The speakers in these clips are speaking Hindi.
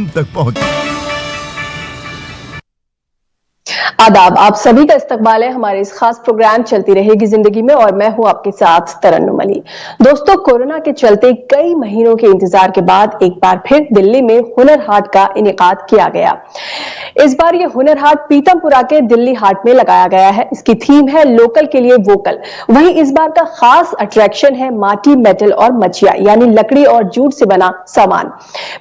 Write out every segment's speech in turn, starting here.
हम तक पहुंचे। आदाब, आप सभी का इस्तकबाल है हमारे इस खास प्रोग्राम चलती रहेगी जिंदगी में और मैं हूं आपके साथ तरन्नुम अली। दोस्तों, कोरोना के चलते कई महीनों के इंतजार के बाद एक बार फिर दिल्ली में हुनर हाट का इनेकाद किया गया। इस बार ये हुनर हाट पीतमपुरा के दिल्ली हाट में लगाया गया है। इसकी थीम है लोकल के लिए वोकल। वहीं इस बार का खास अट्रैक्शन है माटी, मेटल और मचिया यानी लकड़ी और जूट से बना सामान।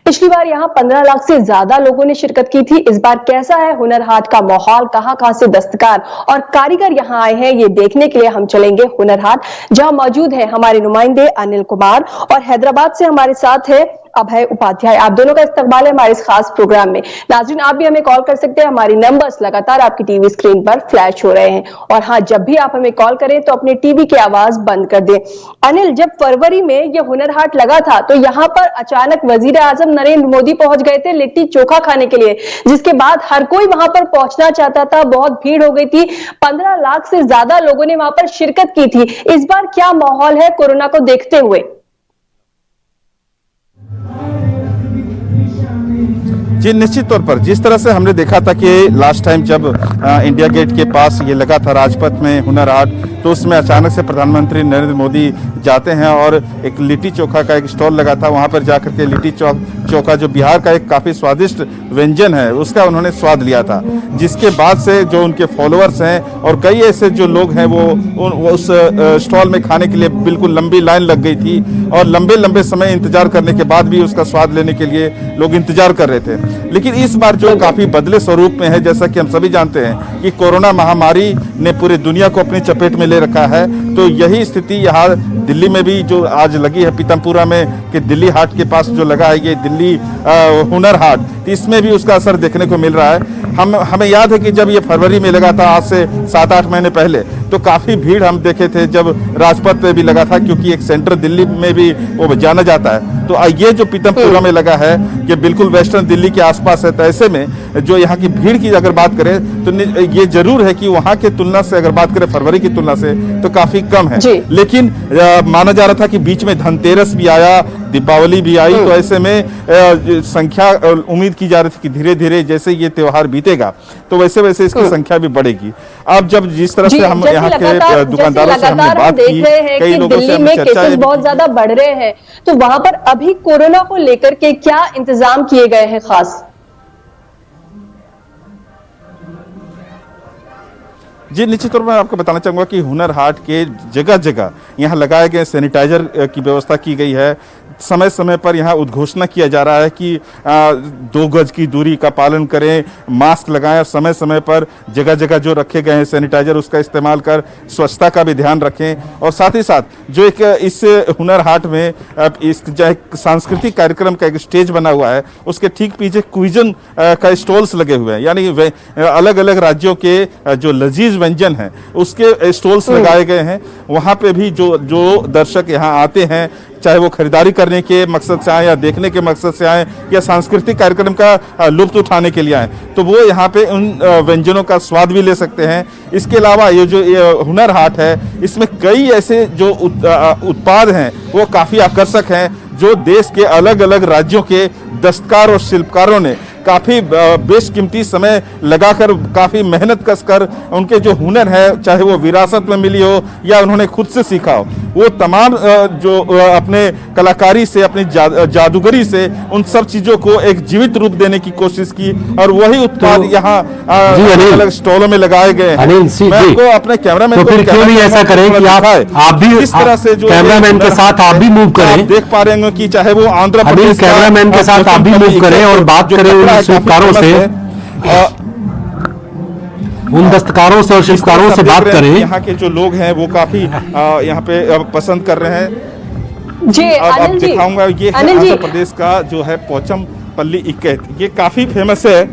पिछली बार यहां 15 लाख से ज्यादा लोगों ने शिरकत की थी। इस बार कैसा है हुनर हाट का माहौल, कहां से दस्तकार और कारीगर यहां आए हैं, ये देखने के लिए हम चलेंगे हुनर हाट, जहां मौजूद है हमारे नुमाइंदे अनिल कुमार और हैदराबाद से हमारे साथ है अभय उपाध्याय। आप दोनों का इस्तकबाल है हमारे इस खास प्रोग्राम में। नाज़रीन, आप भी हमें कॉल कर सकते हैं, हमारी नंबर्स लगातार आपकी टीवी स्क्रीन पर फ्लैश हो रहे हैं। और हाँ, जब भी आप हमें कॉल करें तो अपने टीवी की आवाज बंद कर दें। अनिल, जब फरवरी में यह हुनर हाट लगा था तो यहाँ पर अचानक वजीर आजम नरेंद्र मोदी पहुंच गए थे लिट्टी चोखा खाने के लिए, जिसके बाद हर कोई वहां पर पहुंचना चाहता था। बहुत भीड़ हो गई थी, 15 लाख से ज्यादा लोगों ने वहां पर शिरकत की थी। इस बार क्या माहौल है कोरोना को देखते हुए? जी, निश्चित तौर पर जिस तरह से हमने देखा था कि लास्ट टाइम जब इंडिया गेट के पास ये लगा था राजपथ में हुनर हाट, तो उसमें अचानक से प्रधानमंत्री नरेंद्र मोदी जाते हैं और एक लिट्टी चोखा का एक स्टॉल लगा था। वहाँ पर जाकर के लिट्टी चोखा जो बिहार का एक काफ़ी स्वादिष्ट व्यंजन है उसका उन्होंने स्वाद लिया था, जिसके बाद से जो उनके फॉलोअर्स हैं और कई ऐसे जो लोग हैं वो उस स्टॉल में खाने के लिए बिल्कुल लंबी लाइन लग गई थी और लंबे लंबे समय इंतजार करने के बाद भी उसका स्वाद लेने के लिए लोग इंतजार कर रहे थे। लेकिन इस बार जो काफ़ी बदले स्वरूप में है, जैसा कि हम सभी जानते हैं कि कोरोना महामारी ने पूरी दुनिया को अपनी चपेट में ले रखा है, तो यही स्थिति यहाँ दिल्ली में भी जो आज लगी है पीतमपुरा में कि दिल्ली हाट के पास जो लगा है ये दिल्ली हुनर हाट, तो इसमें भी उसका असर देखने को मिल रहा है। हमें याद है कि जब ये फरवरी में लगा था आज से 7-8 महीने पहले, तो काफ़ी भीड़ हम देखे थे जब राजपथ पे भी लगा था, क्योंकि एक सेंटर दिल्ली में भी वो जाना जाता है। तो ये जो पीतमपुरा में लगा है ये बिल्कुल वेस्टर्न दिल्ली के आसपास है, तो ऐसे में जो यहाँ की भीड़ की अगर बात करें तो ये जरूर है कि वहाँ की तुलना से अगर बात करें फरवरी की तुलना से तो काफ़ी कम है। लेकिन माना जा रहा था कि बीच में धनतेरस भी आया, दीपावली भी आई, तो ऐसे में संख्या उम्मीद की जा रही थी कि धीरे धीरे जैसे ये त्योहार बीतेगा तो वैसे वैसे इसकी संख्या भी बढ़ेगी। अब जब जिस तरह से हम यहाँ के दुकानदारों से हमने बात की, कई लोगों से हमने चर्चा, बहुत ज्यादा बढ़ रहे हैं, तो वहां पर अभी कोरोना को लेकर के क्या इंतजाम किए गए हैं खास? जी, निश्चित तौर पर मैं आपको बताना चाहूँगा कि हुनर हाट के जगह जगह यहाँ लगाए गए सैनिटाइजर की व्यवस्था की गई है। समय समय पर यहाँ उद्घोषणा किया जा रहा है कि 2 गज की दूरी का पालन करें, मास्क लगाएं और समय समय पर जगह जगह जो रखे गए हैं सैनिटाइजर उसका इस्तेमाल कर स्वच्छता का भी ध्यान रखें। और साथ ही साथ जो एक इस हुनर हाट में इस जो एक सांस्कृतिक कार्यक्रम का एक स्टेज बना हुआ है उसके ठीक पीछे क्विजन का स्टॉल्स लगे हुए हैं, यानी अलग अलग राज्यों के जो लजीज व्यंजन हैं उसके स्टॉल्स लगाए गए हैं। वहाँ पे भी जो दर्शक यहाँ आते हैं, चाहे वो खरीदारी करने के मकसद से आए या देखने के मकसद से आए या सांस्कृतिक कार्यक्रम का लुत्फ उठाने के लिए आए, तो वो यहाँ पे उन व्यंजनों का स्वाद भी ले सकते हैं। इसके अलावा ये जो हुनर हाट है इसमें कई ऐसे जो उत्पाद हैं वो काफ़ी आकर्षक हैं, जो देश के अलग अलग राज्यों के दस्तकार और शिल्पकारों ने काफ़ी बेशकीमती समय लगाकर काफ़ी मेहनत कसकर उनके जो हुनर है, चाहे वो विरासत में मिली हो या उन्होंने खुद से सीखा हो, वो तमाम जो अपने कलाकारी से, अपनी जादूगरी से उन सब चीज़ों को एक जीवित रूप देने की कोशिश की और वही उत्पाद यहाँ अलग स्टॉलों में लगाए गए हैं। मैं आपको अपने कैमरामैन को क्यों नहीं ऐसा करें कि आप भी इस तरह से जो कैमरामैन के साथ आप भी मूव करें, देख पा रहे हैं कि चाहे वो आंध्र प्रदेश कैमरामैन के साथ आप भी मूव करें और बात करें शिल्पकारों से, उन दस्तकारों से और शिल्पकारों से बात करें। यहाँ के जो लोग हैं वो काफी यहाँ पे पसंद कर रहे हैं। जी, अब दिखाऊंगा, ये है आंध्र प्रदेश का जो है पोचमपल्ली इक्कैत, ये काफी फेमस है।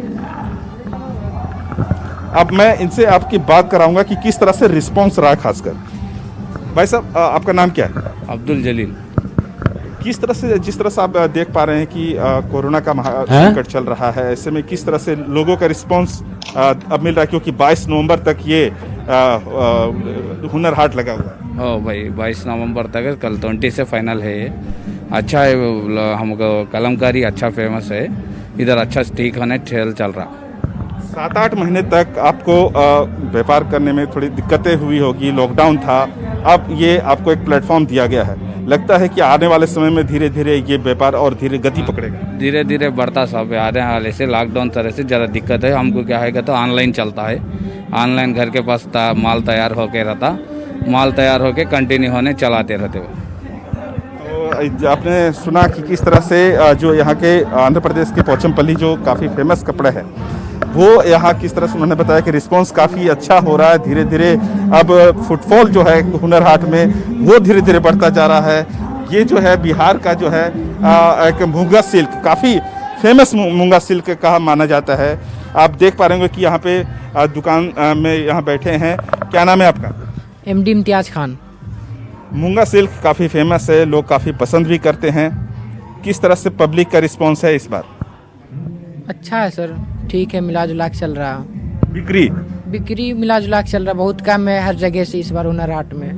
अब मैं इनसे आपकी बात कराऊंगा कि किस तरह से रिस्पॉन्स रहा। खासकर भाई साहब, आपका नाम क्या है? अब्दुल जलील। किस तरह से, जिस तरह से आप देख पा रहे हैं कि कोरोना का संकट चल रहा है, ऐसे में किस तरह से लोगों का रिस्पांस अब मिल रहा है, क्योंकि 22 नवंबर तक ये हुनर हाट लगा हुआ है? हो भाई, 22 नवंबर तक है, कल 20 से फाइनल है ये। अच्छा है, हमको कलमकारी अच्छा फेमस है इधर अच्छा ठीक होने ठेल चल रहा। 7-8 महीने तक आपको व्यापार करने में थोड़ी दिक्कतें हुई होगी, लॉकडाउन था, अब ये आपको एक प्लेटफॉर्म दिया गया है। लगता है कि आने वाले समय में धीरे धीरे ये व्यापार और धीरे गति पकड़ेगा। धीरे धीरे बढ़ता सब आने वाले से लॉकडाउन तरह से ज़्यादा दिक्कत है हमको। क्या है तो ऑनलाइन चलता है, ऑनलाइन घर के पास माल तैयार होके रहता, माल तैयार होके कंटिन्यू होने चलाते रहते वो। तो आपने सुना कि किस तरह से जो यहाँ के आंध्र प्रदेश के पोचमपल्ली जो काफ़ी फेमस कपड़े हैं, वो यहाँ किस तरह से उन्होंने बताया कि रिस्पांस काफ़ी अच्छा हो रहा है। धीरे धीरे अब फुटफॉल जो है हुनर हाट में वो धीरे धीरे बढ़ता जा रहा है। ये जो है बिहार का जो है एक मूंगा सिल्क, काफ़ी फेमस मूंगा सिल्क कहा माना जाता है। आप देख पा रहे होंगे कि यहाँ पे दुकान में यहाँ बैठे हैं। क्या नाम है आपका? MD इम्तियाज खान। मूंगा सिल्क काफ़ी फेमस है, लोग काफ़ी पसंद भी करते हैं। किस तरह से पब्लिक का रिस्पांस है इस बार? अच्छा है सर, ठीक है, मिला जुला के चल रहा। बिक्री मिला जुला के चल रहा, बहुत कम है हर जगह से इस बार हुनर हाट में।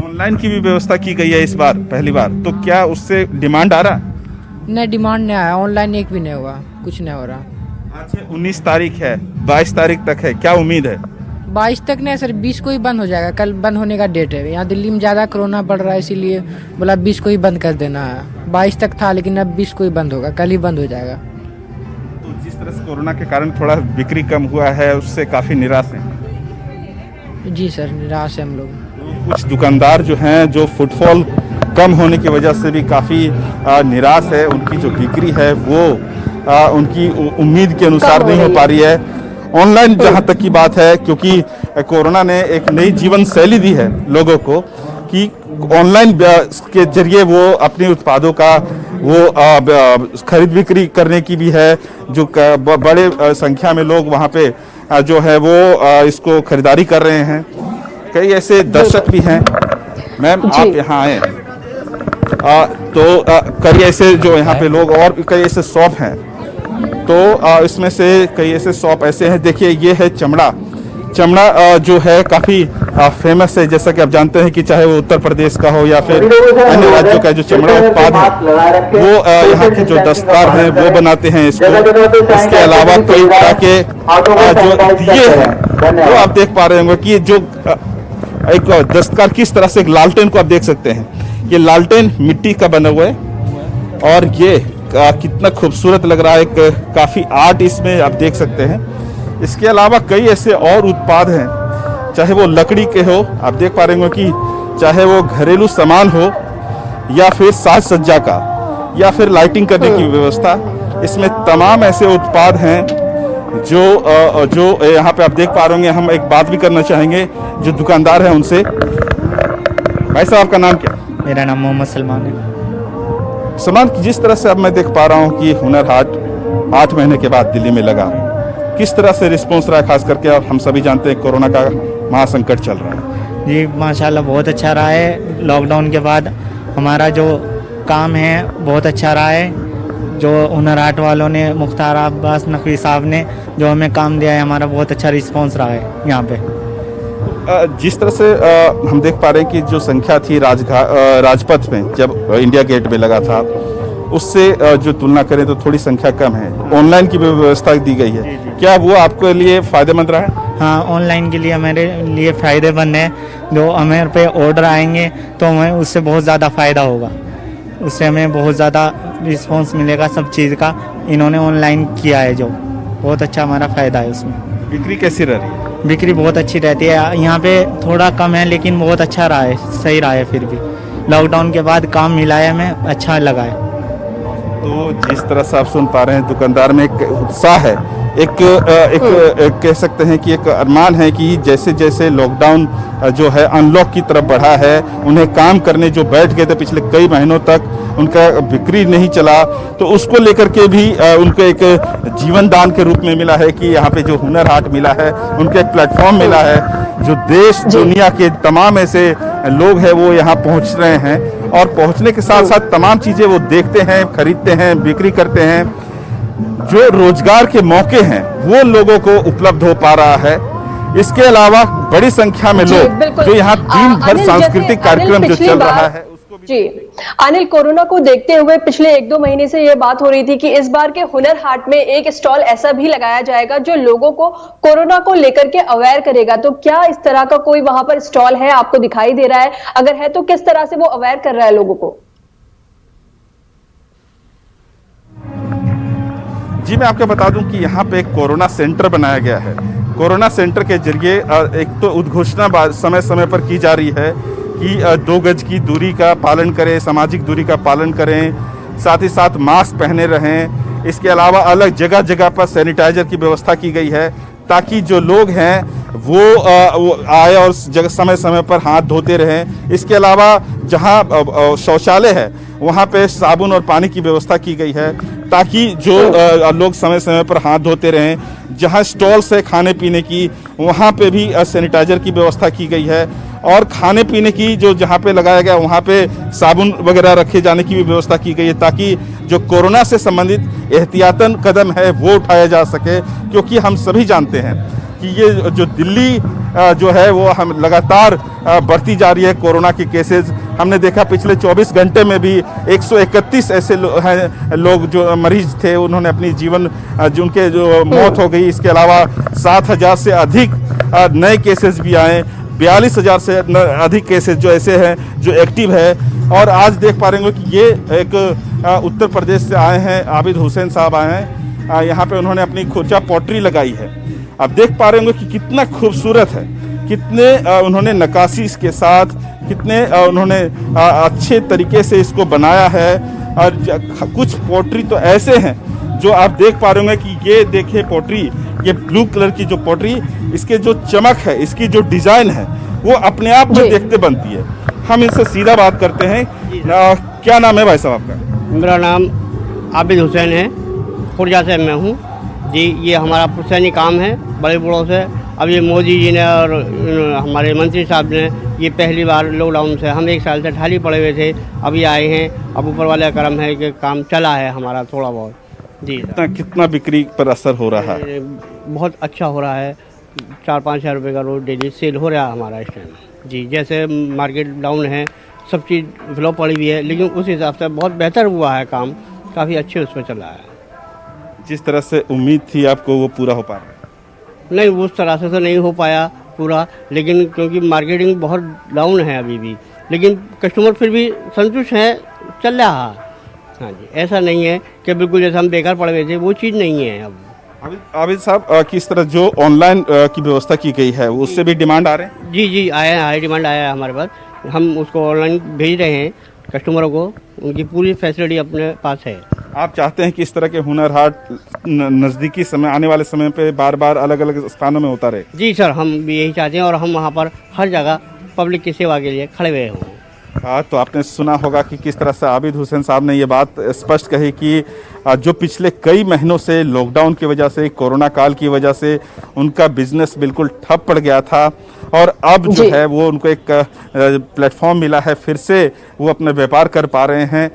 ऑनलाइन की भी व्यवस्था की गई है इस बार पहली बार, तो क्या उससे डिमांड आ रहा? नहीं, डिमांड नहीं आया, ऑनलाइन एक भी नहीं हुआ, कुछ नहीं हो रहा। आज 19 तारीख है, 22 तारीख तक है, क्या उम्मीद है? 22 तक नहीं सर, 20 को ही बंद हो जाएगा। कल बंद होने का डेट है। यहाँ दिल्ली में ज़्यादा कोरोना बढ़ रहा है, इसीलिए बोला 20 को ही बंद कर देना है। 22 तक था लेकिन अब 20 को ही बंद होगा, कल ही बंद हो जाएगा। तो जिस तरह से कोरोना के कारण थोड़ा बिक्री कम हुआ है, उससे काफ़ी निराश हैं। जी सर, निराश है हम लोग। तो कुछ दुकानदार जो हैं, जो फुटफॉल कम होने की वजह से भी काफ़ी निराश है। उनकी जो बिक्री है वो उनकी उम्मीद के अनुसार नहीं हो पा रही है। ऑनलाइन जहाँ तक की बात है, क्योंकि कोरोना ने एक नई जीवन शैली दी है लोगों को कि ऑनलाइन के जरिए वो अपने उत्पादों का वो खरीद बिक्री करने की भी है। जो बड़े संख्या में लोग वहाँ पे जो है वो इसको खरीदारी कर रहे हैं। कई ऐसे दर्शक भी हैं। मैम, आप यहाँ आए तो कई ऐसे जो यहाँ पे लोग और कई ऐसे शॉप हैं, तो इसमें से कई ऐसे शॉप ऐसे हैं। देखिए, ये है चमड़ा जो है काफ़ी फेमस है। जैसा कि आप जानते हैं कि चाहे वो उत्तर प्रदेश का हो या फिर अन्य राज्यों का जो चमड़ा उत्पाद है, वो यहाँ के जो दस्तकार हैं वो बनाते हैं इसको। इसके अलावा कई तरह के जो दिए हैं, तो आप देख पा रहे होंगे कि जो एक दस्तकार किस तरह से, एक लालटेन को आप देख सकते हैं। ये लालटेन मिट्टी का बना हुआ है और ये कितना खूबसूरत लग रहा है। एक काफ़ी आर्ट इसमें आप देख सकते हैं। इसके अलावा कई ऐसे और उत्पाद हैं, चाहे वो लकड़ी के हो, आप देख पा रहे हो कि चाहे वो घरेलू सामान हो या फिर साज सज्जा का या फिर लाइटिंग करने की व्यवस्था, इसमें तमाम ऐसे उत्पाद हैं जो यहाँ पे आप देख पा रहे होंगे। हम एक बात भी करना चाहेंगे जो दुकानदार हैं उनसे। भाई साहब, आपका नाम क्या? मेरा नाम मोहम्मद सलमान है। सलमान, जिस तरह से अब मैं देख पा रहा हूँ कि हुनर हाट 8 महीने के बाद दिल्ली में लगा, किस तरह से रिस्पॉन्स रहा? खास करके अब हम सभी जानते हैं कोरोना का महासंकट चल रहा है। जी माशाल्लाह बहुत अच्छा रहा है। लॉकडाउन के बाद हमारा जो काम है बहुत अच्छा रहा है। जो हुनर हाट वालों ने, मुख्तार अब्बास नकवी साहब ने जो हमें काम दिया है, हमारा बहुत अच्छा रिस्पॉन्स रहा है यहाँ पे। जिस तरह से हम देख पा रहे हैं कि जो संख्या थी राजपथ में जब इंडिया गेट में लगा था, उससे जो तुलना करें तो थोड़ी संख्या कम है। ऑनलाइन की भी व्यवस्था दी गई है, क्या वो आपके लिए फायदेमंद रहा है? हाँ, ऑनलाइन के लिए हमारे लिए फ़ायदेमंद है। जो हमें पे ऑर्डर आएंगे तो हमें उससे बहुत ज़्यादा फ़ायदा होगा, उससे हमें बहुत ज़्यादा रिस्पॉन्स मिलेगा सब चीज़ का। इन्होंने ऑनलाइन किया है जो बहुत अच्छा हमारा फ़ायदा है उसमें। बिक्री कैसी रह रही है? बिक्री बहुत अच्छी रहती है। यहाँ पे थोड़ा कम है लेकिन बहुत अच्छा रहा है, सही रहा है। फिर भी लॉकडाउन के बाद काम मिला है, हमें अच्छा लगा है। तो जिस तरह से आप सुन पा रहे हैं, दुकानदार में एक उत्साह है, एक कह सकते हैं कि एक अरमान है कि जैसे जैसे लॉकडाउन जो है अनलॉक की तरफ बढ़ा है, उन्हें काम करने जो बैठ गए थे पिछले कई महीनों तक, उनका बिक्री नहीं चला, तो उसको लेकर के भी उनको एक जीवन दान के रूप में मिला है कि यहाँ पे जो हुनर हाट मिला है, उनको एक प्लेटफॉर्म मिला है। जो देश दुनिया के तमाम ऐसे लोग हैं वो यहाँ पहुँच रहे हैं और पहुँचने के साथ साथ तमाम चीज़ें वो देखते हैं, खरीदते हैं, बिक्री करते हैं। जो रोजगार के मौके हैं वो लोगों को उपलब्ध हो पा रहा है। इसके अलावा बड़ी संख्या में लोग जो यहाँ दिन भर सांस्कृतिक कार्यक्रम जो चल रहा है उसको भी अनिल, कोरोना को देखते हुए पिछले 1-2 महीने से यह बात हो रही थी कि इस बार के हुनर हाट में एक स्टॉल ऐसा भी लगाया जाएगा जो लोगों को कोरोना को लेकर के अवेयर करेगा। तो क्या इस तरह का कोई वहां पर स्टॉल है, आपको दिखाई दे रहा है? अगर है तो किस तरह से वो अवेयर कर रहा है लोगों को? जी, मैं आपको बता दूं कि यहाँ पे एक कोरोना सेंटर बनाया गया है। कोरोना सेंटर के जरिए एक तो उद्घोषणा समय समय पर की जा रही है कि 2 गज की दूरी का पालन करें, सामाजिक दूरी का पालन करें, साथ ही साथ मास्क पहने रहें। इसके अलावा अलग जगह जगह पर सैनिटाइजर की व्यवस्था की गई है ताकि जो लोग हैं वो आए और जगह समय समय पर हाथ धोते रहें। इसके अलावा जहां शौचालय है वहां पे साबुन और पानी की व्यवस्था की गई है ताकि जो लोग समय समय पर हाथ धोते रहें। जहां स्टॉल्स है खाने पीने की वहां पे भी सैनिटाइजर की व्यवस्था की गई है और खाने पीने की जो जहां पे लगाया गया वहां पे साबुन वगैरह रखे जाने की भी व्यवस्था की गई है ताकि जो कोरोना से संबंधित एहतियातन कदम है वो उठाया जा सके। क्योंकि हम सभी जानते हैं कि ये जो दिल्ली जो है वो हम लगातार बढ़ती जा रही है कोरोना के केसेस। हमने देखा पिछले 24 घंटे में भी 131 ऐसे लोग जो मरीज थे उन्होंने अपनी जीवन जिनके जो मौत हो गई। इसके अलावा 7,000 से अधिक नए केसेस भी आए, 42,000 से अधिक केसेस जो ऐसे हैं जो एक्टिव है। और आज देख पा रहे होंगे कि ये एक उत्तर प्रदेश से आए हैं, आबिद हुसैन साहब आए हैं। यहाँ पे उन्होंने अपनी खोचा पॉटरी लगाई है। अब देख पा रहे होंगे कि कितना खूबसूरत है, कितने उन्होंने नक्काशी इसके साथ, कितने उन्होंने अच्छे तरीके से इसको बनाया है। और कुछ पोट्री तो ऐसे हैं जो आप देख पा रहे होंगे कि ये देखिए पोट्री, ये ब्लू कलर की जो पोट्री, इसके जो चमक है, इसकी जो डिजाइन है वो अपने आप में देखते बनती है। हम इनसे सीधा बात करते हैं। क्या नाम है भाई साहब आपका? मेरा नाम आबिद हुसैन है, खुर्जा से मैं हूँ जी। ये हमारा पुश्तैनी काम है बड़े बूढ़ों से। अब ये मोदी जी ने और हमारे मंत्री साहब ने ये पहली बार लॉकडाउन से हम 1 साल से ठाली पड़े हुए थे, अभी आए हैं। अब ऊपर वाले का करम है कि काम चला है हमारा थोड़ा बहुत जी। कितना बिक्री पर असर हो रहा है? बहुत अच्छा हो रहा है। 4-5 हज़ार रुपये का रोज डेली सेल हो रहा है हमारा इस टाइम जी। जैसे मार्केट डाउन है, सब चीज़ फ्लॉप पड़ी हुई है, लेकिन उस हिसाब से बहुत बेहतर हुआ है काम, काफ़ी अच्छे उस पर चल रहा है। जिस तरह से उम्मीद थी आपको वो पूरा हो पा रहा है? नहीं, उस तरह से तो नहीं हो पाया पूरा, लेकिन क्योंकि मार्केटिंग बहुत डाउन है अभी भी, लेकिन कस्टमर फिर भी संतुष्ट है, चल रहा है। हाँ जी, ऐसा नहीं है कि बिल्कुल जैसे हम बेकार पड़े हुए थे, वो चीज़ नहीं है अब। आबिद साहब, किस तरह जो ऑनलाइन की व्यवस्था की गई है उससे भी डिमांड आ रहे हैं? जी आया है, हाई डिमांड आया है हमारे पास। हम उसको ऑनलाइन भेज रहे हैं कस्टमरों को, उनकी पूरी फैसिलिटी अपने पास है। आप चाहते हैं कि इस तरह के हुनर हाट नज़दीकी समय, आने वाले समय पे बार बार अलग अलग स्थानों में होता रहे? जी सर, हम भी यही चाहते हैं और हम वहाँ पर हर जगह पब्लिक की सेवा के लिए खड़े हुए हों। हाँ, तो आपने सुना होगा कि किस तरह से आबिद हुसैन साहब ने ये बात स्पष्ट कही कि जो पिछले कई महीनों से लॉकडाउन की वजह से, कोरोना काल की वजह से उनका बिजनेस बिल्कुल ठप पड़ गया था और अब जो है वो उनको एक प्लेटफॉर्म मिला है, फिर से वो अपना व्यापार कर पा रहे हैं।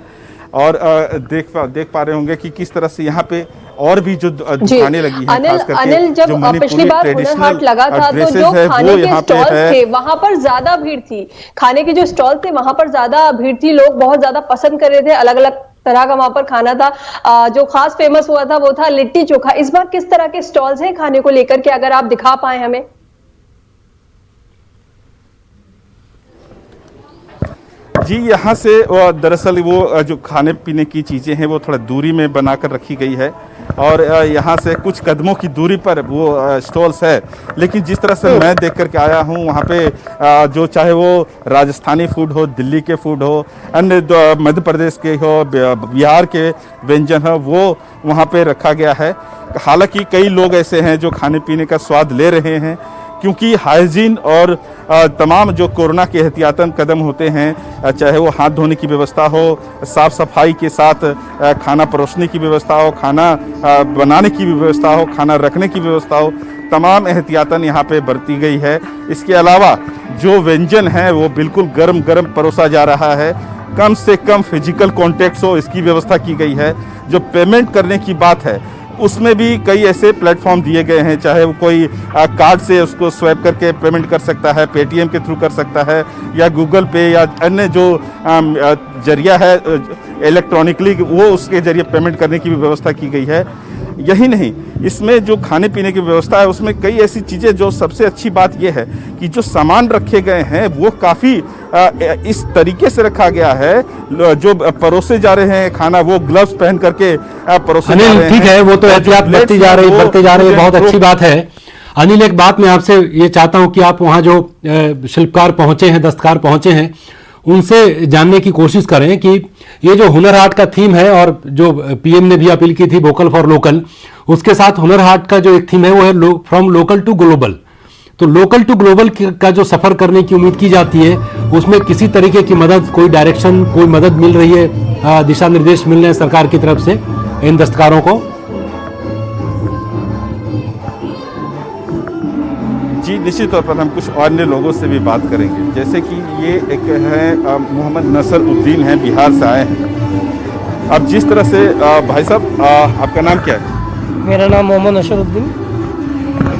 और देख पा रहे होंगे कि किस तरह से यहाँ पे और भी जो दुकानें लगी हैं, खास करके अनिल, जब पिछली बार हुनर हाट लगा था तो जो खाने के स्टॉल थे वहां पर ज्यादा भीड़ थी। खाने के जो स्टॉल थे वहां पर ज्यादा भीड़ थी, लोग बहुत ज्यादा पसंद कर रहे थे। अलग अलग तरह का वहां पर खाना था। जो खास फेमस हुआ था वो था लिट्टी चोखा। इस बार किस तरह के स्टॉल्स हैं खाने को लेकर के, अगर आप दिखा पाए हमें? जी, यहाँ से दरअसल वो जो खाने पीने की चीज़ें हैं वो थोड़ा दूरी में बनाकर रखी गई है और यहाँ से कुछ कदमों की दूरी पर वो स्टॉल्स है। लेकिन जिस तरह से मैं देख करके आया हूँ वहाँ पे जो चाहे वो राजस्थानी फूड हो, दिल्ली के फूड हो, अन्य मध्य प्रदेश के हो, बिहार के व्यंजन हो, वो वहाँ पे रखा गया है। हालांकि कई लोग ऐसे हैं जो खाने पीने का स्वाद ले रहे हैं क्योंकि हाइजीन और तमाम जो कोरोना के एहतियातन कदम होते हैं, चाहे वो हाथ धोने की व्यवस्था हो, साफ़ सफाई के साथ खाना परोसने की व्यवस्था हो, खाना बनाने की भी व्यवस्था हो, खाना रखने की व्यवस्था हो, तमाम एहतियातन यहाँ पे बरती गई है। इसके अलावा जो व्यंजन है वो बिल्कुल गर्म गर्म परोसा जा रहा है, कम से कम फिजिकल कॉन्टेक्ट हो इसकी व्यवस्था की गई है। जो पेमेंट करने की बात है उसमें भी कई ऐसे प्लेटफॉर्म दिए गए हैं, चाहे वो कोई कार्ड से उसको स्वैप करके पेमेंट कर सकता है, पेटीएम के थ्रू कर सकता है, या गूगल पे या अन्य जो जरिया है इलेक्ट्रॉनिकली, वो उसके जरिए पेमेंट करने की भी व्यवस्था की गई है। यही नहीं, इसमें जो खाने पीने की व्यवस्था है उसमें कई ऐसी चीज़ें, जो सबसे अच्छी बात यह है कि जो सामान रखे गए हैं वो काफ़ी इस तरीके से रखा गया है, जो परोसे जा रहे हैं खाना वो ग्लव्स पहन करके परोसे जा रहे हैं। ठीक है, वो तो एहतियात बढ़ती जा रही है, बहुत अच्छी बात है। अनिल, एक बात मैं आपसे ये चाहता हूं कि आप वहां जो शिल्पकार पहुंचे हैं, दस्तकार पहुंचे हैं, उनसे जानने की कोशिश करें कि ये जो हुनर हाट का थीम है, और जो पीएम ने भी अपील की थी वोकल फॉर लोकल, उसके साथ हुनर हाट का जो एक थीम है वो है फ्रॉम लोकल टू ग्लोबल। तो लोकल टू ग्लोबल का जो सफर करने की उम्मीद की जाती है, उसमें किसी तरीके की मदद, कोई डायरेक्शन, कोई मदद मिल रही है, दिशा निर्देश मिल रहे हैं सरकार की तरफ से इन दस्तकारों को? जी, निश्चित तौर पर हम कुछ अन्य लोगों से भी बात करेंगे, जैसे कि ये एक है मोहम्मद नसर उद्दीन है, बिहार से आए हैं। अब जिस तरह से भाई साहब, आपका नाम क्या है? मेरा नाम मोहम्मद नसरुद्दीन।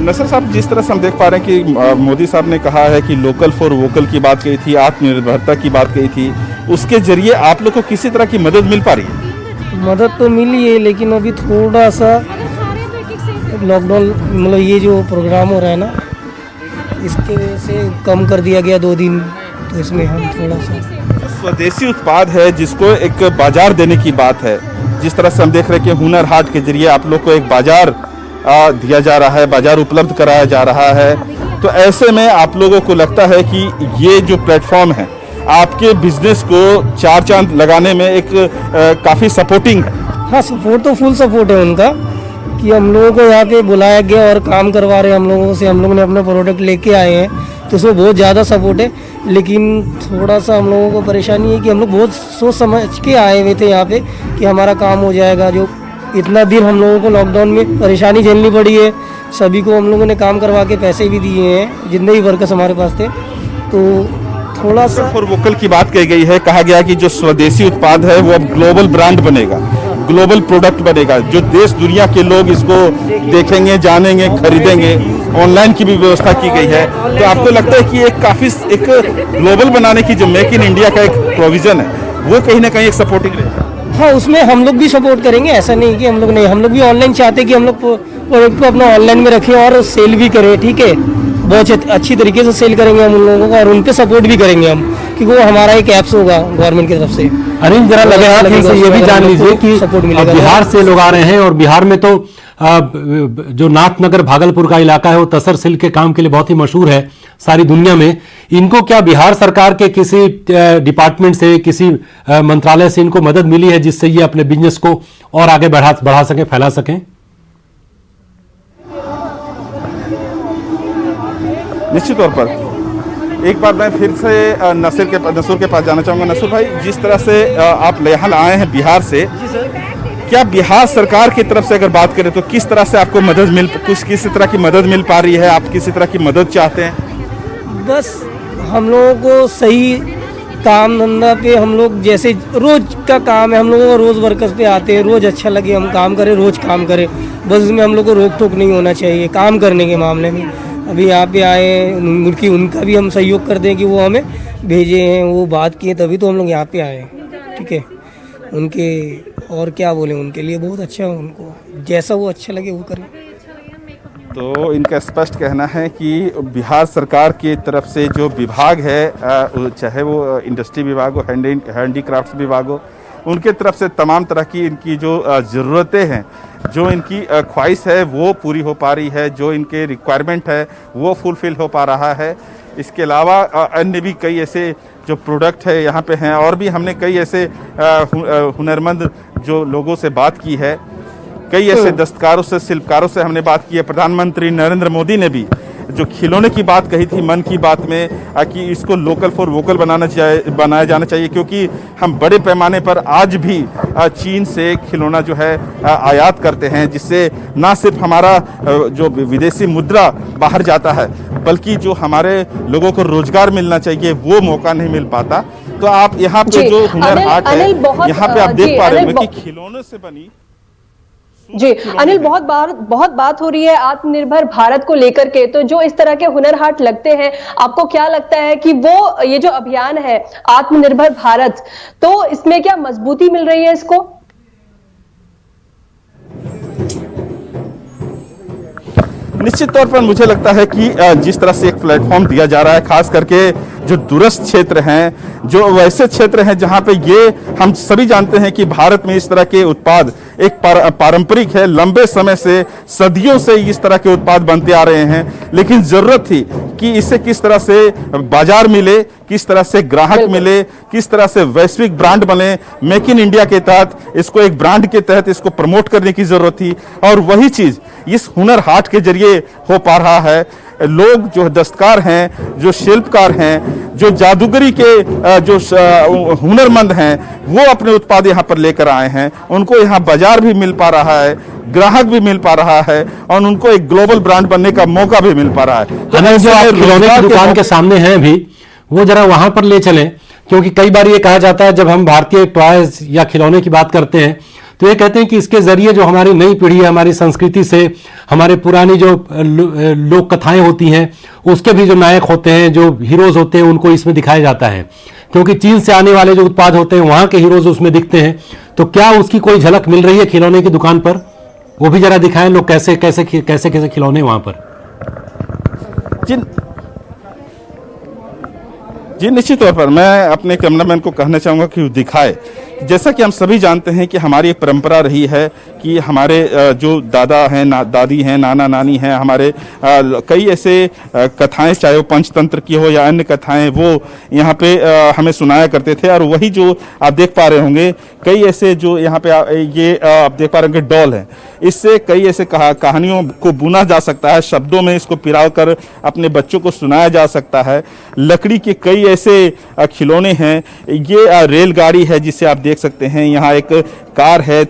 नसर साहब, जिस तरह से हम देख पा रहे हैं कि मोदी साहब ने कहा है कि लोकल फॉर वोकल की बात कही थी, आत्मनिर्भरता की बात कही थी, उसके जरिए आप लोग को किसी तरह की मदद मिल पा रही है? मदद तो मिली है, लेकिन अभी थोड़ा सा लॉकडाउन, मतलब ये जो प्रोग्राम हो रहा है ना, इसके वजह से कम कर दिया गया 2 दिन, तो इसमें हम थोड़ा सा स्वदेशी उत्पाद है जिसको एक बाजार देने की बात है। जिस तरह से हम देख रहे हैं कि हुनर हाट के जरिए आप लोग को एक बाजार दिया जा रहा है, बाजार उपलब्ध कराया जा रहा है, तो ऐसे में आप लोगों को लगता है कि ये जो प्लेटफॉर्म है आपके बिजनेस को 4 चांद लगाने में एक काफ़ी सपोर्टिंग है? हाँ, सपोर्ट तो फुल सपोर्ट है उनका, कि हम लोगों को यहाँ पे बुलाया गया और काम करवा रहे हैं हम लोगों से, हम लोगों ने अपना प्रोडक्ट लेके आए हैं, तो उसमें बहुत ज़्यादा सपोर्ट है। लेकिन थोड़ा सा हम लोगों को परेशानी है कि हम लोग बहुत सोच समझ के आए हुए थे यहाँ पे कि हमारा काम हो जाएगा। जो इतना दिन हम लोगों को लॉकडाउन में परेशानी झेलनी पड़ी है, सभी को हम लोगों ने काम करवा के पैसे भी दिए हैं, जितने भी वर्कर्स हमारे पास थे, तो थोड़ा सा फॉर वोकल की बात कही गई है। कहा गया कि जो स्वदेशी उत्पाद है वो अब ग्लोबल ब्रांड बनेगा, ग्लोबल प्रोडक्ट बनेगा, जो देश दुनिया के लोग इसको देखेंगे, जानेंगे, खरीदेंगे। ऑनलाइन की भी व्यवस्था की गई है, तो आपको लगता है कि एक ग्लोबल बनाने की जो मेक इन इंडिया का एक प्रोविजन है वो कहीं ना कहीं एक सपोर्टिंग रहेगा? हाँ, उसमें हम लोग भी सपोर्ट करेंगे, ऐसा नहीं कि हम लोग नहीं, हम लोग भी ऑनलाइन चाहते हैं कि हम लोग प्रोडक्ट को अपना ऑनलाइन में रखें और सेल भी करें। ठीक है, बहुत अच्छी तरीके से सेल करेंगे हम उन लोगों को, और उन पे सपोर्ट भी करेंगे हम, क्योंकि वो हमारा एक ऐप्स होगा गवर्नमेंट की तरफ से। अनिल, जरा लगे हाथ से ये भी जान लीजिए कि बिहार से लोग आ रहे हैं, और बिहार में तो जो नाथनगर भागलपुर का इलाका है वो तसर सिल्क के काम के लिए बहुत ही मशहूर है सारी दुनिया में। इनको क्या बिहार सरकार के किसी डिपार्टमेंट से, किसी मंत्रालय से इनको मदद मिली है जिससे ये अपने बिजनेस को और आगे बढ़ा सकें, फैला सकें? निश्चित तौर पर एक बार मैं फिर से नसूर के पास जाना चाहूँगा। नसूर भाई, जिस तरह से आप यहाँ आए हैं बिहार से, क्या बिहार सरकार की तरफ से अगर बात करें तो किस तरह से आपको मदद किसी तरह की मदद मिल पा रही है? आप किसी तरह की मदद चाहते हैं? बस हम लोगों को सही काम धंधा पे, हम लोग जैसे रोज का काम है, हम लोगों को रोज वर्कर्स पे आते हैं, रोज अच्छा लगे हम काम करें, रोज काम करें, बस इसमें हम लोग को रोक टोक नहीं होना चाहिए काम करने के मामले में। अभी यहाँ पे आए हैं, उनका भी हम सहयोग करते हैं कि वो हमें भेजे हैं, वो बात किए तभी तो हम लोग यहाँ पे आए हैं। ठीक है, उनके और क्या बोले, उनके लिए बहुत अच्छा, उनको जैसा वो अच्छा लगे वो करें। तो इनका स्पष्ट कहना है कि बिहार सरकार की तरफ से जो विभाग है, चाहे वो इंडस्ट्री विभाग हो, हैंडीक्राफ्ट्स विभाग हो, उनके तरफ से तमाम तरह की इनकी जो ज़रूरतें हैं, जो इनकी ख्वाहिश है वो पूरी हो पा रही है, जो इनके रिक्वायरमेंट है वो फुलफ़िल हो पा रहा है। इसके अलावा अन्य भी कई ऐसे जो प्रोडक्ट है यहाँ पे हैं, और भी हमने कई ऐसे हुनरमंद जो लोगों से बात की है, कई ऐसे दस्तकारों से, शिल्पकारों से हमने बात की है। प्रधानमंत्री नरेंद्र मोदी ने भी जो खिलौने की बात कही थी मन की बात में, कि इसको लोकल फॉर वोकल बनाया जाना चाहिए, क्योंकि हम बड़े पैमाने पर आज भी चीन से खिलौना जो है आयात करते हैं, जिससे ना सिर्फ हमारा जो विदेशी मुद्रा बाहर जाता है, बल्कि जो हमारे लोगों को रोजगार मिलना चाहिए वो मौका नहीं मिल पाता। तो आप यहाँ पे जो हुनर हाट है, यहाँ पे आप देख पा रहे होंगे कि खिलौनों से बनी जी अनिल, बहुत बात हो रही है आत्मनिर्भर भारत को लेकर के, तो जो इस तरह के हुनर हाट लगते हैं, आपको क्या लगता है कि वो ये जो अभियान है आत्मनिर्भर भारत, तो इसमें क्या मजबूती मिल रही है इसको? निश्चित तौर पर मुझे लगता है कि जिस तरह से एक प्लेटफॉर्म दिया जा रहा है, खास करके जो दूरस्थ क्षेत्र हैं, जो वैसे क्षेत्र हैं जहां पे ये हम सभी जानते हैं कि भारत में इस तरह के उत्पाद एक पारंपरिक है, लंबे समय से सदियों से इस तरह के उत्पाद बनते आ रहे हैं, लेकिन जरूरत थी कि इसे किस तरह से बाजार मिले, किस तरह से ग्राहक मिले, किस तरह से वैश्विक ब्रांड बने। मेक इन इंडिया के तहत इसको एक ब्रांड के तहत इसको प्रमोट करने की जरूरत थी, और वही चीज इस हुनर हाट के जरिए हो पा रहा है। लोग जो दस्तकार हैं, जो शिल्पकार हैं, जो जादूगरी के जो हुनरमंद हैं, वो अपने उत्पाद यहाँ पर लेकर आए हैं। उनको यहाँ बाजार भी मिल पा रहा है, ग्राहक भी मिल पा रहा है, और उनको एक ग्लोबल ब्रांड बनने का मौका भी मिल पा रहा है। तो जो आप खिलौने की दुकान के सामने हैं भी, वो जरा वहां पर ले चलें, क्योंकि कई बार ये कहा जाता है जब हम भारतीय टॉयज या खिलौने की बात करते हैं तो ये कहते हैं कि इसके जरिए जो हमारी नई पीढ़ी है, हमारी संस्कृति से, हमारे पुरानी जो लोक कथाएं होती हैं, उसके भी जो नायक होते हैं, जो हीरोज होते हैं, उनको इसमें दिखाया जाता है। क्योंकि चीन से आने वाले जो उत्पाद होते हैं, वहां के हीरोज उसमें दिखते हैं। तो क्या उसकी कोई झलक मिल रही है खिलौने की दुकान पर? वो भी जरा दिखाएं, लोग कैसे कैसे कैसे कैसे खिलौने वहां पर। जी निश्चित तौर पर मैं अपने कैमरामैन को कहना चाहूँगा कि वो दिखाए। जैसा कि हम सभी जानते हैं कि हमारी एक परंपरा रही है कि हमारे जो दादा हैं, दादी हैं, नाना नानी हैं, हमारे कई ऐसे कथाएं, चाहे वो पंचतंत्र की हो या अन्य कथाएं, वो यहाँ पे हमें सुनाया करते थे। और वही जो आप देख पा रहे होंगे, कई ऐसे जो यहाँ पे ये आप देख पा रहे होंगे डॉल हैं, इससे कई ऐसे कहानियों को बुना जा सकता है, शब्दों में इसको पिराव कर अपने बच्चों को सुनाया जा सकता है। लकड़ी के कई ऐसे खिलौने हैं, ये रेलगाड़ी है जिसे आप देख सकते हैं, यहाँ एक कार है,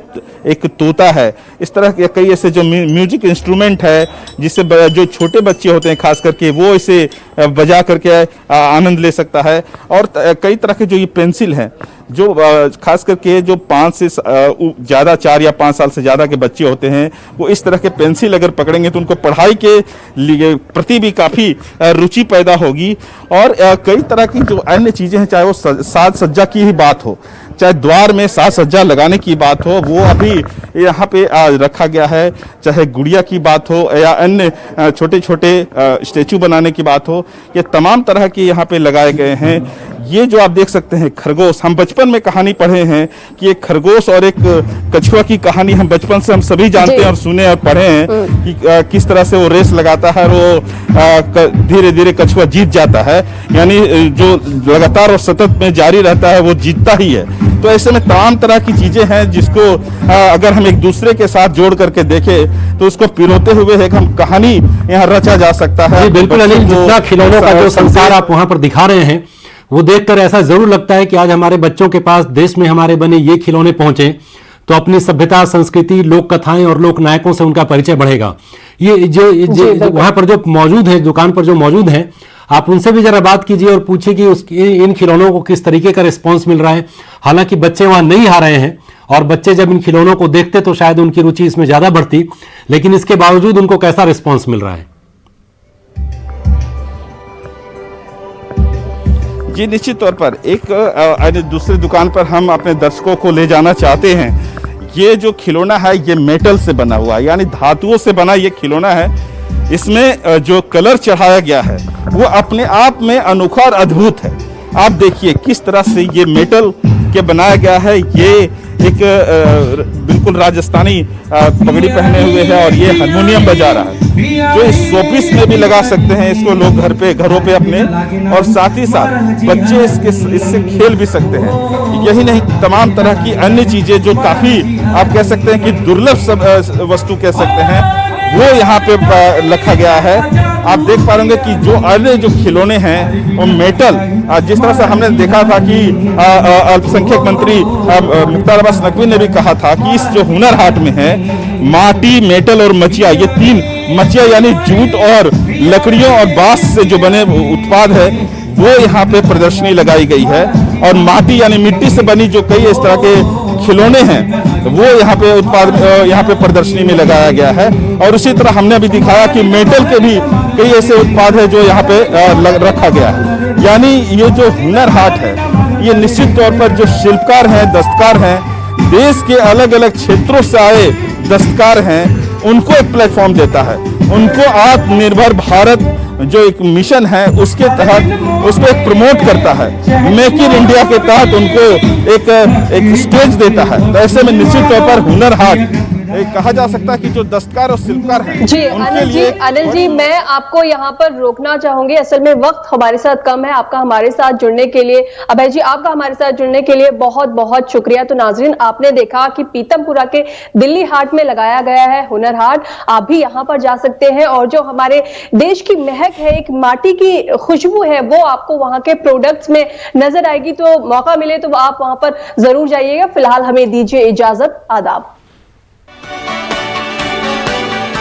एक तोता है, इस तरह के कई ऐसे जो म्यूजिक इंस्ट्रूमेंट है जिससे जो छोटे बच्चे होते हैं खास करके वो इसे बजा करके आनंद ले सकता है। और कई तरह के जो ये पेंसिल हैं, जो खास करके जो 5 से ज़्यादा 4 या 5 साल से ज़्यादा के बच्चे होते हैं, वो इस तरह के पेंसिल अगर पकड़ेंगे तो उनको पढ़ाई के लिए प्रति भी काफ़ी रुचि पैदा होगी। और कई तरह की जो अन्य चीज़ें हैं, चाहे वो साज सज्जा की ही बात हो, चाहे द्वार में साज सज्जा लगाने की बात हो, वो अभी यहाँ पे रखा गया है। चाहे गुड़िया की बात हो या अन्य छोटे छोटे स्टेचू बनाने की बात हो, ये तमाम तरह के यहाँ पे लगाए गए हैं। ये जो आप देख सकते हैं खरगोश, हम बचपन में कहानी पढ़े हैं कि एक खरगोश और एक कछुआ की कहानी हम बचपन से हम सभी जानते हैं और सुने और पढ़े हैं कि किस तरह से वो रेस लगाता है और वो धीरे धीरे कछुआ जीत जाता है, यानी जो लगातार और सतत में जारी रहता है वो जीतता ही है। तो ऐसे में तमाम तरह की चीजें हैं जिसको अगर हम एक दूसरे के साथ जोड़ करके देखें तो उसको पिरोते हुए एक हम कहानी यहाँ रचा जा सकता है। बिल्कुल अनिल, जितना खिलौनों का जो संसार आप वहां पर दिखा रहे हैं, वो देखकर ऐसा जरूर लगता है कि आज हमारे बच्चों के पास देश में हमारे बने ये खिलौने पहुंचे तो अपनी सभ्यता, संस्कृति, लोक कथाएं और लोक नायकों से उनका परिचय बढ़ेगा। ये जो वहां पर जो मौजूद है, दुकान पर जो मौजूद है, आप उनसे भी जरा बात कीजिए और पूछिए कि इन खिलौनों को किस तरीके का रिस्पॉन्स मिल रहा है। हालांकि बच्चे वहां नहीं आ रहे हैं और बच्चे जब इन खिलौनों को देखते तो शायद उनकी रुचि इसमें ज्यादा बढ़ती, लेकिन इसके बावजूद उनको कैसा रिस्पॉन्स मिल रहा है? जी निश्चित तौर पर एक दूसरी दुकान पर हम अपने दर्शकों को ले जाना चाहते हैं। ये जो खिलौना है ये मेटल से बना हुआ है, यानी धातुओं से बना ये खिलौना है। इसमें जो कलर चढ़ाया गया है वो अपने आप में अनोखा और अद्भुत है। आप देखिए किस तरह से ये मेटल के बनाया गया है। ये एक बिल्कुल राजस्थानी पगड़ी पहने हुए है और ये हारमोनियम बजा रहा है, जो इस शोपीस में भी लगा सकते हैं इसको लोग घरों पे अपने, और साथ ही साथ बच्चे इससे खेल भी सकते हैं। यही नहीं, तमाम तरह की अन्य चीजें जो काफी आप कह सकते हैं कि दुर्लभ वस्तु कह सकते हैं, वो यहाँ पे रखा गया है। आप देख पा रहे कि जो अन्य जो खिलौने हैं वो मेटल, जिस तरह से हमने देखा था कि अल्पसंख्यक मंत्री मुख्तार अब्बास नकवी ने भी कहा था कि इस जो हुनर हाट में है, माटी, मेटल और मचिया, ये 3 मचिया यानी जूट और लकड़ियों और बांस से जो बने उत्पाद है वो यहाँ पे प्रदर्शनी लगाई गई है। और माटी यानी मिट्टी से बनी जो कई इस तरह के खिलौने हैं वो यहाँ पे उत्पाद यहाँ पे प्रदर्शनी में लगाया गया है। और उसी तरह हमने अभी दिखाया कि मेटल के भी कई ऐसे उत्पाद है जो यहाँ पे रखा गया है। यानी ये जो हुनर हाट है ये निश्चित तौर पर जो शिल्पकार हैं, दस्तकार हैं, देश के अलग अलग क्षेत्रों से आए दस्तकार हैं, उनको एक प्लेटफॉर्म देता है। उनको आत्मनिर्भर भारत जो एक मिशन है उसके तहत उसको एक प्रमोट करता है। मेक इन इंडिया के तहत उनको एक स्टेज देता है। तो ऐसे में निश्चित तौर पर हुनर हाट कहा जा सकता है कि जो दस्तकार और शिल्पकार हैं जी अनिल जी मैं आपको यहाँ पर रोकना चाहूंगी। असल में वक्त हमारे साथ कम है। आपका हमारे साथ जुड़ने के लिए, अभय जी आपका हमारे साथ जुड़ने के लिए बहुत बहुत शुक्रिया। तो नाजरीन आपने देखा कि पीतमपुरा के दिल्ली हाट में लगाया गया है हुनर हाट। आप भी यहाँ पर जा सकते हैं और जो हमारे देश की महक है, एक माटी की खुशबू है, वो आपको वहाँ के प्रोडक्ट्स में नजर आएगी। तो मौका मिले तो आप वहां पर जरूर जाइएगा। फिलहाल हमें दीजिए इजाजत। आदाब।